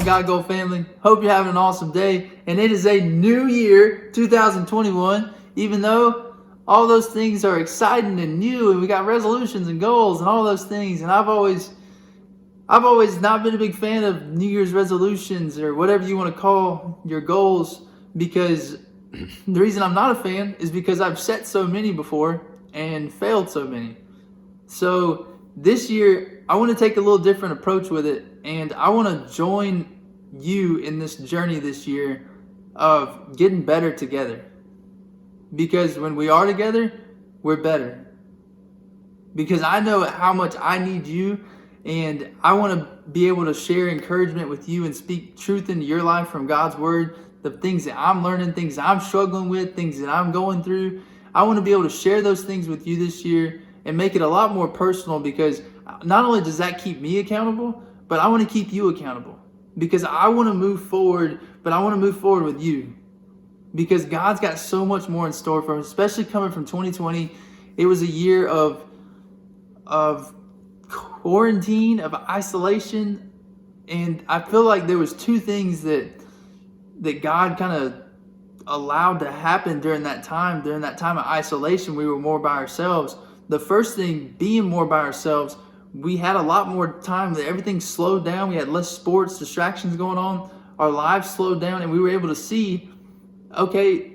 on, God Goal family? Hope you're having an awesome day. And it is a new year, 2021. Even though all those things are exciting and new, and we got resolutions and goals and all those things. And I've always not been a big fan of New Year's resolutions or whatever you want to call your goals, because the reason I'm not a fan is because I've set so many before and failed so many. So this year, I want to take a little different approach with it, and I want to join you in this journey this year of getting better together. Because when we are together, we're better. Because I know how much I need you, and I want to be able to share encouragement with you and speak truth into your life from God's Word, the things that I'm learning, things that I'm struggling with, things that I'm going through. I want to be able to share those things with you this year and make it a lot more personal, because not only does that keep me accountable, but I want to keep you accountable, because I want to move forward, but I want to move forward with you, because God's got so much more in store for us, especially coming from 2020. It was a year of quarantine, of isolation, and I feel like there was two things that God kind of allowed to happen during that time of isolation. We were more by ourselves. The first thing, being more by ourselves, we had a lot more time. Everything slowed down. We had less sports distractions going on. Our lives slowed down, and we were able to see, okay,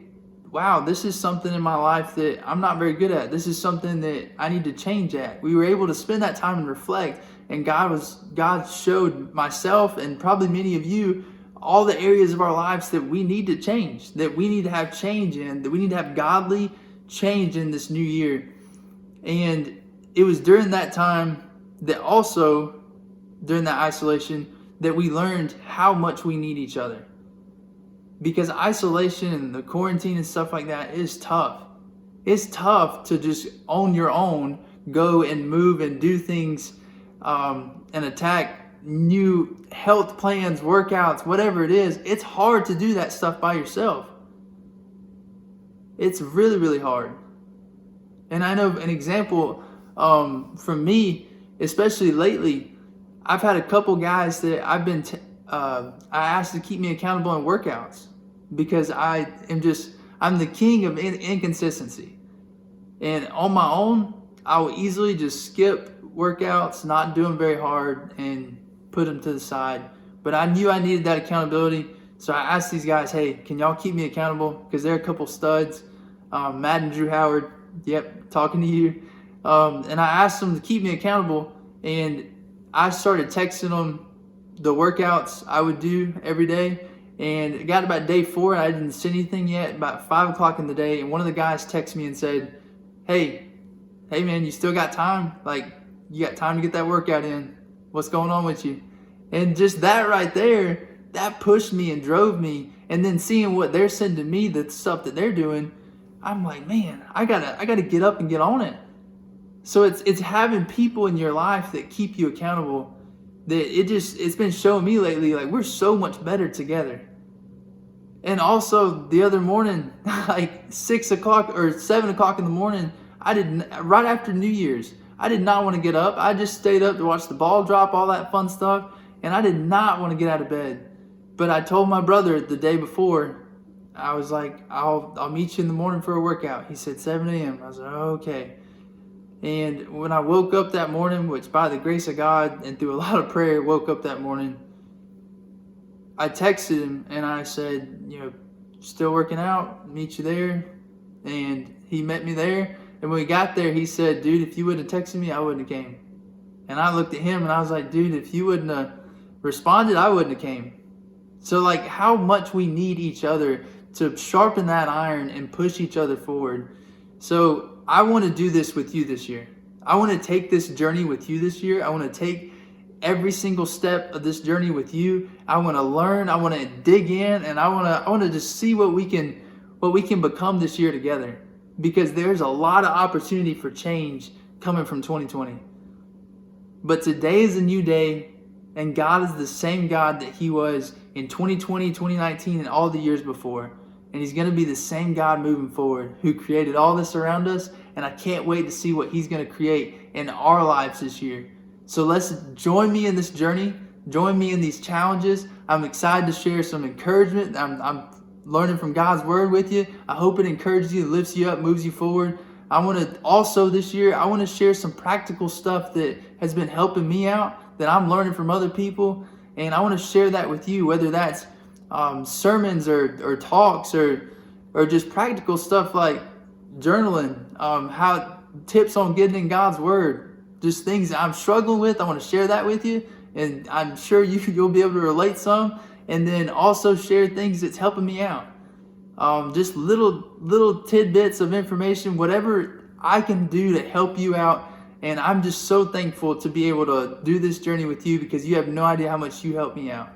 wow, this is something in my life that I'm not very good at. This is something that I need to change at. We were able to spend that time and reflect, and God showed myself and probably many of you all the areas of our lives that we need to change, that we need to have change in, that we need to have godly change in this new year. And it was during that time that also, during that isolation, that we learned how much we need each other. Because isolation and the quarantine and stuff like that is tough. It's tough to just on your own go and move and do things and attack new health plans, workouts, whatever it is. It's hard to do that stuff by yourself. It's really, really hard. And I know an example from me, especially lately, I've had a couple guys that I asked to keep me accountable in workouts, because I'm the king of inconsistency. And on my own, I will easily just skip workouts, not do them very hard, and put them to the side. But I knew I needed that accountability, so I asked these guys, hey, can y'all keep me accountable? Because they're a couple studs. Matt and Drew Howard, yep, talking to you. And I asked them to keep me accountable, and I started texting them the workouts I would do every day. And it got about day 4, and I didn't see anything yet, about 5 o'clock in the day, and one of the guys texted me and said, hey man, you still got time? Like, you got time to get that workout in? What's going on with you? And just that right there, that pushed me and drove me. And then seeing what they're sending me, the stuff that they're doing, I'm like, man, I gotta get up and get on it. So it's having people in your life that keep you accountable. That it's been showing me lately, like, we're so much better together. And also the other morning, like 6 o'clock or 7 o'clock in the morning, right after New Year's, I did not want to get up. I just stayed up to watch the ball drop, all that fun stuff, and I did not want to get out of bed. But I told my brother the day before, I was like, I'll meet you in the morning for a workout. He said 7 a.m. I was like, okay. And when I woke up that morning, which by the grace of God and through a lot of prayer, woke up that morning, I texted him and I said, still working out, meet you there. And he met me there. And when we got there, he said, dude, if you wouldn't have texted me, I wouldn't have came. And I looked at him and I was like, dude, if you wouldn't have responded, I wouldn't have came. So like, how much we need each other to sharpen that iron and push each other forward. So I want to do this with you this year. I want to take this journey with you this year. I want to take every single step of this journey with you. I want to learn. I want to dig in, and I want to just see what we can become this year together. Because there's a lot of opportunity for change coming from 2020. But today is a new day, and God is the same God that He was in 2020, 2019, and all the years before. And He's going to be the same God moving forward, who created all this around us. And I can't wait to see what He's going to create in our lives this year. So let's join me in this journey. join me in these challenges. I'm excited to share some encouragement. I'm learning from God's word with you. I hope it encourages you, lifts you up, moves you forward. I want to also this year, I want to share some practical stuff that has been helping me out, that I'm learning from other people. And I want to share that with you, whether that's sermons or talks or just practical stuff like journaling, how tips on getting in God's word, just things I'm struggling with. I want to share that with you, and I'm sure you'll be able to relate some. And then also share things that's helping me out. Just little tidbits of information, whatever I can do to help you out. And I'm just so thankful to be able to do this journey with you, because you have no idea how much you help me out.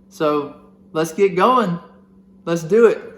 So let's get going. Let's do it.